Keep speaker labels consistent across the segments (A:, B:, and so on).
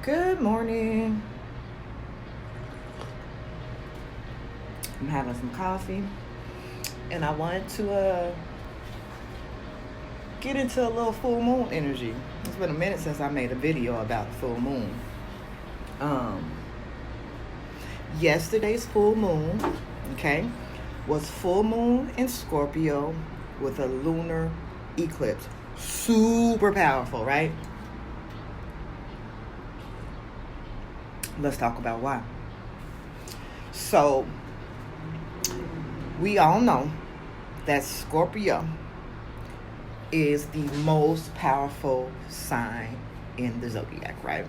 A: Good morning. I'm having some coffee, and I wanted to get into a little full moon energy. It's been a minute since I made a video about the full moon. Yesterday's full moon, okay, was full moon in Scorpio with a lunar eclipse. Super powerful, right? Let's talk about why. So, we all know that Scorpio is the most powerful sign in the zodiac, right?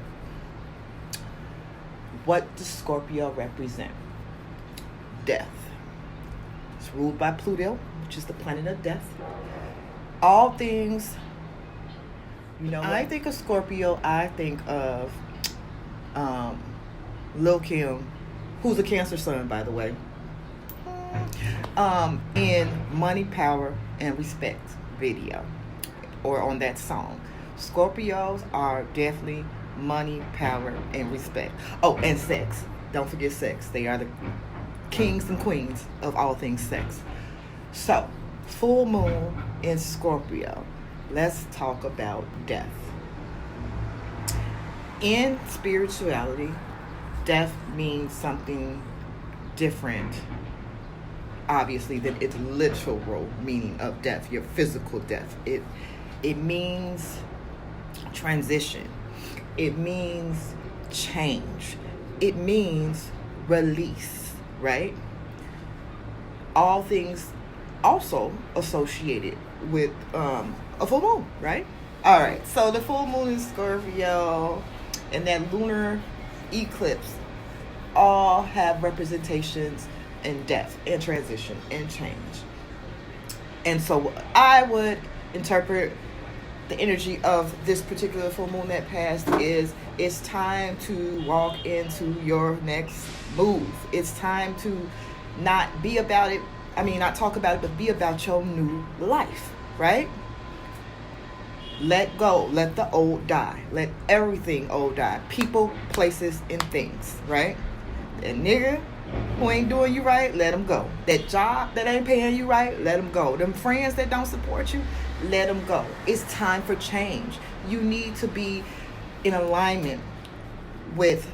A: What does Scorpio represent? Death. It's ruled by Pluto, which is the planet of death. All things, I think of Scorpio, I think of Lil Kim, who's a Cancer sun, by the way, in Money, Power, and Respect video, or on that song. Scorpios are definitely money, power, and respect. Oh, and sex. Don't forget sex. They are the kings and queens of all things sex. So, full moon in Scorpio. Let's talk about death. In spirituality, death means something different, obviously, than its literal meaning of death, your physical death. It means transition. It means change. It means release, right? All things also associated with a full moon, right? All right, so the full moon in Scorpio and that lunar eclipse all have representations in death and transition and change. And so I would interpret the energy of this particular full moon that passed is it's time to walk into your next move. It's time to not be about it, not talk about it, but be about your new life, right? Let go. Let the old die. Let everything old die. People, places, and things, right? That nigga who ain't doing you right, let them go. That job that ain't paying you right, let them go. Them friends that don't support you, let them go. It's time for change. You need to be in alignment with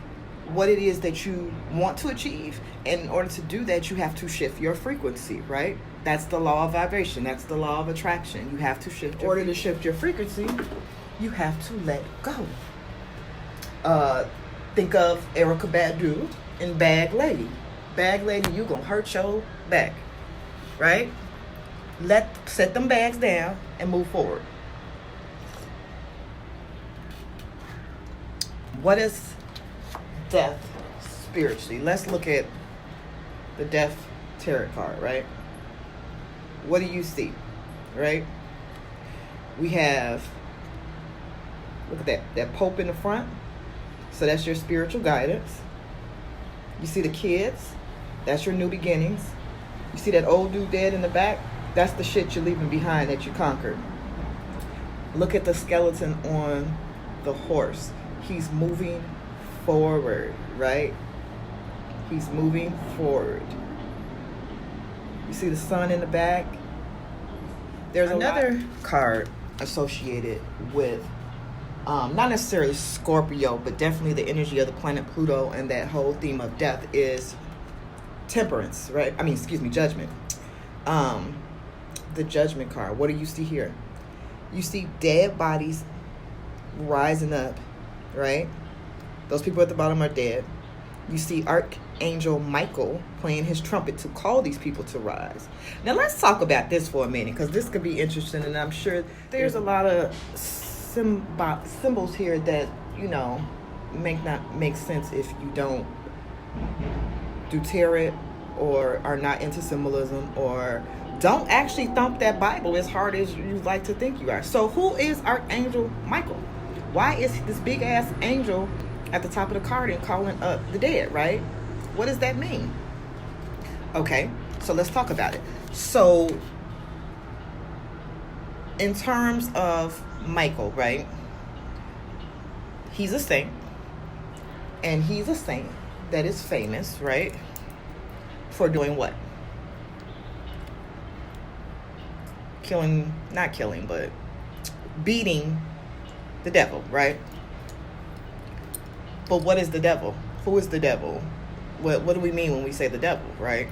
A: what it is that you want to achieve. And in order to do that, you have to shift your frequency, right? That's the law of vibration. That's the law of attraction. You have to shift. In order to shift your frequency, you have to let go. Think of Erykah Badu in Bag Lady. Bag Lady, you gonna hurt your back, right? Set them bags down and move forward. What is death spiritually? Let's look at the death tarot card, right? What do you see, right? We have, look at that Pope in the front. So that's your spiritual guidance. You see the kids, that's your new beginnings. You see that old dude dead in the back, that's the shit you're leaving behind that you conquered. Look at the skeleton on the horse. He's moving forward, right? He's moving forward. You see the sun in the back? There's another card associated with, not necessarily Scorpio, but definitely the energy of the planet Pluto and that whole theme of death is temperance, right? Judgment. The Judgment card. What do you see here? You see dead bodies rising up, right? Those people at the bottom are dead. You see Archangel Michael playing his trumpet to call these people to rise. Now let's talk about this for a minute, because this could be interesting, and I'm sure there's a lot of symbols here that may not make sense if you don't do tarot or are not into symbolism or don't actually thump that Bible as hard as you like to think you are. So who is Archangel Michael? Why is this big ass angel at the top of the card and calling up the dead, right? What does that mean? Okay, so let's talk about it. So in terms of Michael, right? He's a saint. And he's a saint that is famous, right? For doing what? Not killing, but beating the devil, right? But what is the devil? Who is the devil? What do we mean when we say the devil, right?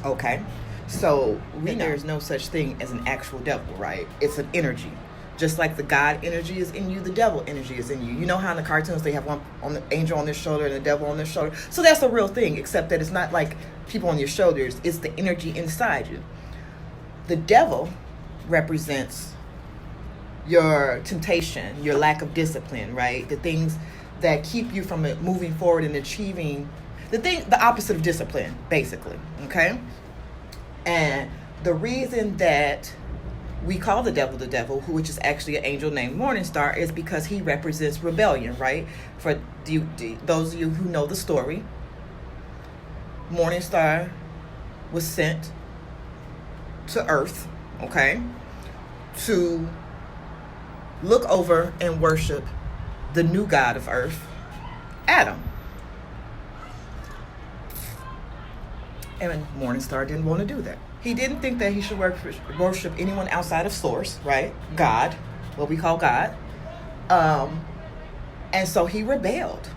A: Okay. So we know there's no such thing as an actual devil, right? It's an energy. Just like the God energy is in you, the devil energy is in you. You know how in the cartoons they have one on the angel on their shoulder and the devil on their shoulder? So that's a real thing, except that it's not like people on your shoulders. It's the energy inside you. The devil represents your temptation, your lack of discipline, right? The things that keep you from moving forward and achieving the opposite of discipline, basically, okay? And the reason that we call the devil, which is actually an angel named Morningstar, is because he represents rebellion, right? For those of you who know the story, Morningstar was sent to Earth, okay, to look over and worship the new god of Earth, Adam. And Morningstar didn't want to do that. He didn't think that he should worship anyone outside of Source, right? God, what we call God. And so he rebelled.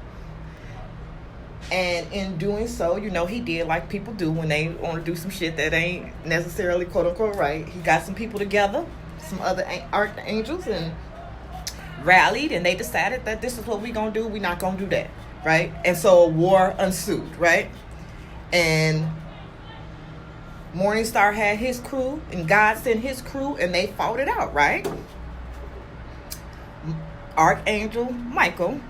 A: And in doing so, he did like people do when they want to do some shit that ain't necessarily quote unquote right. He got some people together, some other archangels, and rallied, and they decided that this is what we're going to do. We're not going to do that, right? And so a war ensued, right? And Morningstar had his crew, and God sent his crew, and they fought it out, right? Archangel Michael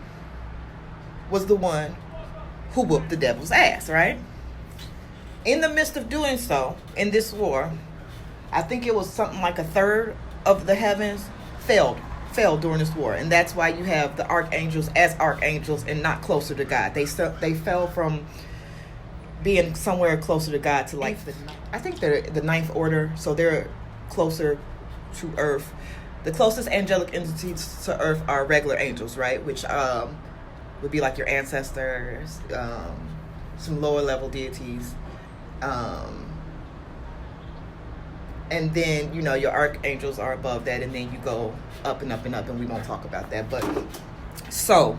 A: was the one who whooped the devil's ass, right? In the midst of doing so, in this war, I think it was something like a third of the heavens fell during this war, and that's why you have the archangels as archangels and not closer to God. They fell from being somewhere closer to God to like I think they're the ninth order, so they're closer to Earth. The closest angelic entities to Earth are regular angels, right? Which would be like your ancestors, some lower level deities, and then your archangels are above that, and then you go up and up and up, and we won't talk about that. But so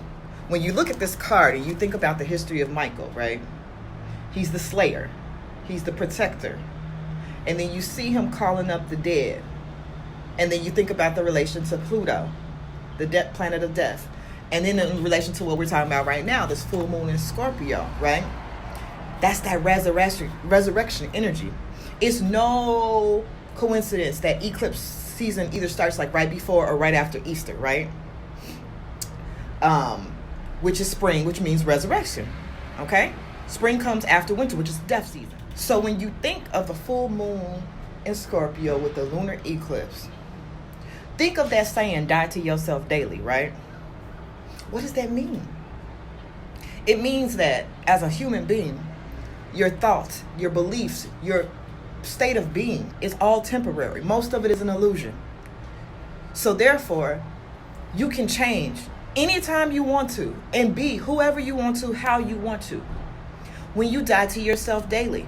A: when you look at this card and you think about the history of Michael, right? He's the slayer. He's the protector. And then you see him calling up the dead. And then you think about the relation to Pluto, the planet of death. And then in relation to what we're talking about right now, this full moon in Scorpio, right? That's that resurrection energy. It's no coincidence that eclipse season either starts like right before or right after Easter, right? Which is spring, which means resurrection, okay? Spring comes after winter, which is death season. So when you think of the full moon in Scorpio with the lunar eclipse, think of that saying, die to yourself daily, right? What does that mean? It means that as a human being, your thoughts, your beliefs, your state of being is all temporary. Most of it is an illusion. So therefore, you can change anytime you want to and be whoever you want to, how you want to. When you die to yourself daily.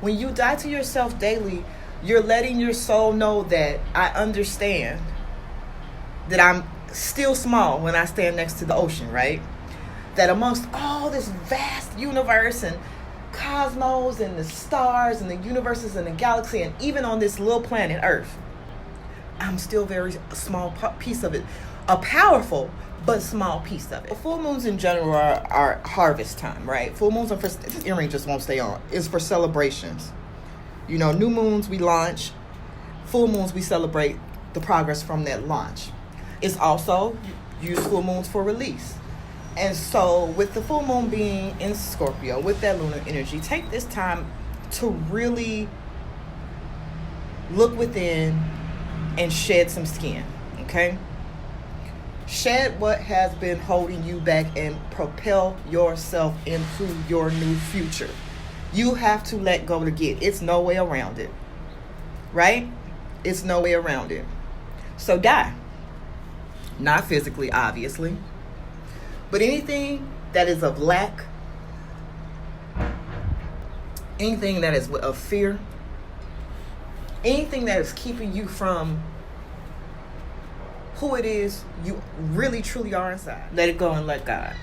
A: When you die to yourself daily, you're letting your soul know that I understand that I'm still small when I stand next to the ocean, right? That amongst all this vast universe and cosmos and the stars and the universes and the galaxy, and even on this little planet Earth, I'm still very small piece of it. A powerful but small piece of it. Full moons in general are harvest time, right? Full moons are for, this earring just won't stay on. It's for celebrations. New moons we launch. Full moons we celebrate the progress from that launch. It's also use full moons for release. And so with the full moon being in Scorpio, with that lunar energy, take this time to really look within and shed some skin, okay? Shed what has been holding you back and propel yourself into your new future. You have to let go to get. It's no way around it. Right? It's no way around it. So die. Not physically, obviously. But anything that is of lack, anything that is of fear, anything that is keeping you from who it is you really truly are inside, let it go and let God.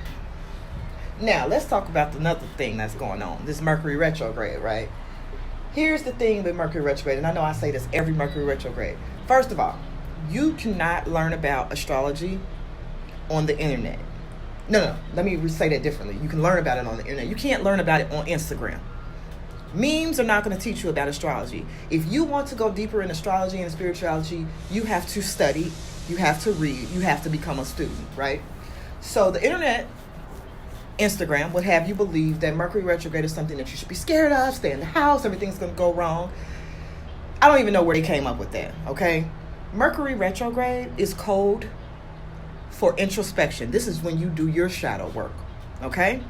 A: Now, let's talk about another thing that's going on. This Mercury retrograde, right? Here's the thing with Mercury retrograde, and I know I say this every Mercury retrograde. First of all, you cannot learn about astrology on the internet. No, let me say that differently. You can learn about it on the internet. You can't learn about it on Instagram. Memes are not going to teach you about astrology. If you want to go deeper in astrology and spirituality, you have to study, you have to read, you have to become a student, right? So the internet, Instagram, would have you believe that Mercury retrograde is something that you should be scared of, stay in the house, everything's going to go wrong. I don't even know where they came up with that, okay? Mercury retrograde is code for introspection. This is when you do your shadow work, okay?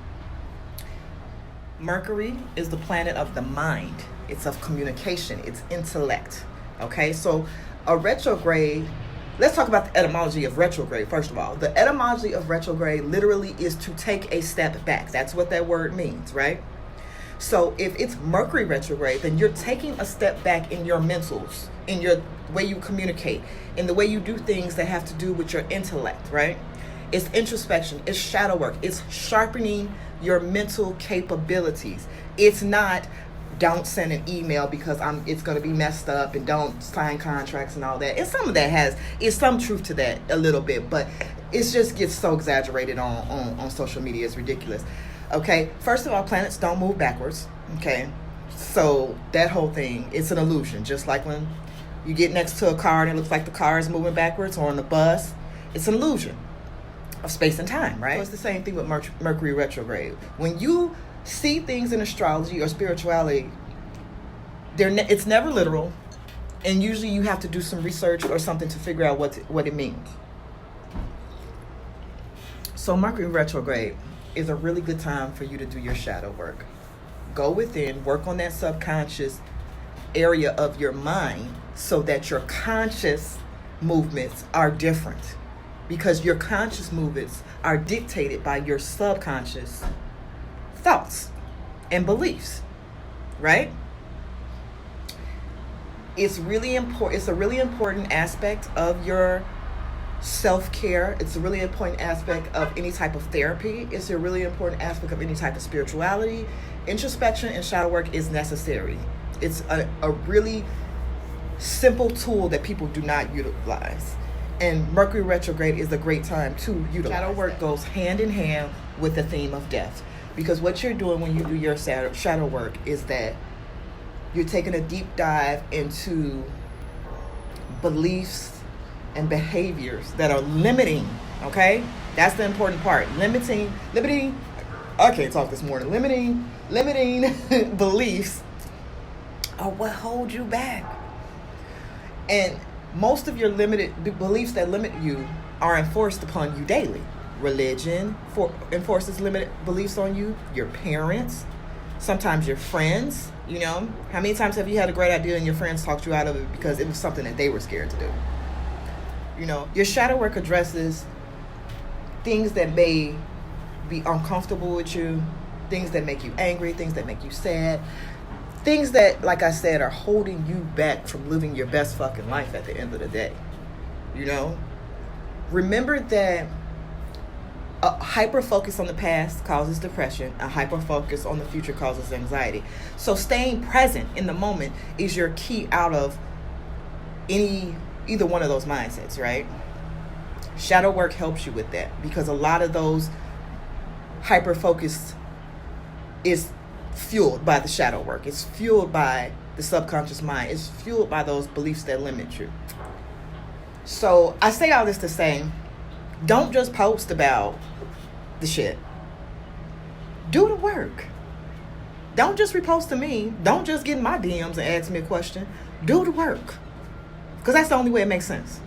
A: Mercury is the planet of the mind. It's of communication. It's intellect. Okay, so a retrograde, let's talk about the etymology of retrograde, first of all. The etymology of retrograde literally is to take a step back. That's what that word means, right? So if it's Mercury retrograde, then you're taking a step back in your mentals, in your way you communicate, in the way you do things that have to do with your intellect, right? It's introspection. It's shadow work. It's sharpening your mental capabilities. It's not, don't send an email because it's going to be messed up, and don't sign contracts and all that. And some of that is some truth to that a little bit, but it just gets so exaggerated on social media. It's ridiculous. Okay, first of all, planets don't move backwards. Okay, so that whole thing, it's an illusion. Just like when you get next to a car and it looks like the car is moving backwards, or on the bus, it's an illusion of space and time, right? So it's the same thing with Mercury retrograde. When you see things in astrology or spirituality, it's never literal, and usually you have to do some research or something to figure out what it means. So Mercury retrograde is a really good time for you to do your shadow work. Go within, work on that subconscious area of your mind so that your conscious movements are different. Because your conscious movements are dictated by your subconscious thoughts and beliefs, right? It's really important. It's a really important aspect of your self-care. It's a really important aspect of any type of therapy. It's a really important aspect of any type of spirituality. Introspection and shadow work is necessary. It's a really simple tool that people do not utilize. And Mercury retrograde is a great time to utilize. Shadow work goes hand in hand with the theme of death. Because what you're doing when you do your shadow work is that you're taking a deep dive into beliefs and behaviors that are limiting, okay? That's the important part. Limiting, I can't talk this morning. Limiting beliefs are what hold you back. And most of your limited beliefs that limit you are enforced upon you daily. Religion enforces limited beliefs on you. Your parents, sometimes your friends. You know, how many times have you had a great idea and your friends talked you out of it because it was something that they were scared to do? You know, your shadow work addresses things that may be uncomfortable with you, things that make you angry, things that make you sad. Things that, like I said, are holding you back from living your best fucking life at the end of the day. You know? Remember that a hyper-focus on the past causes depression. A hyper-focus on the future causes anxiety. So staying present in the moment is your key out of either one of those mindsets, right? Shadow work helps you with that, because a lot of those hyper-focus is fueled by the shadow work. It's fueled by the subconscious mind. It's fueled by those beliefs that limit you. So I say all this to say, don't just post about the shit. Do the work. Don't just repost to me. Don't just get in my DMs and ask me a question. Do the work. Because that's the only way it makes sense.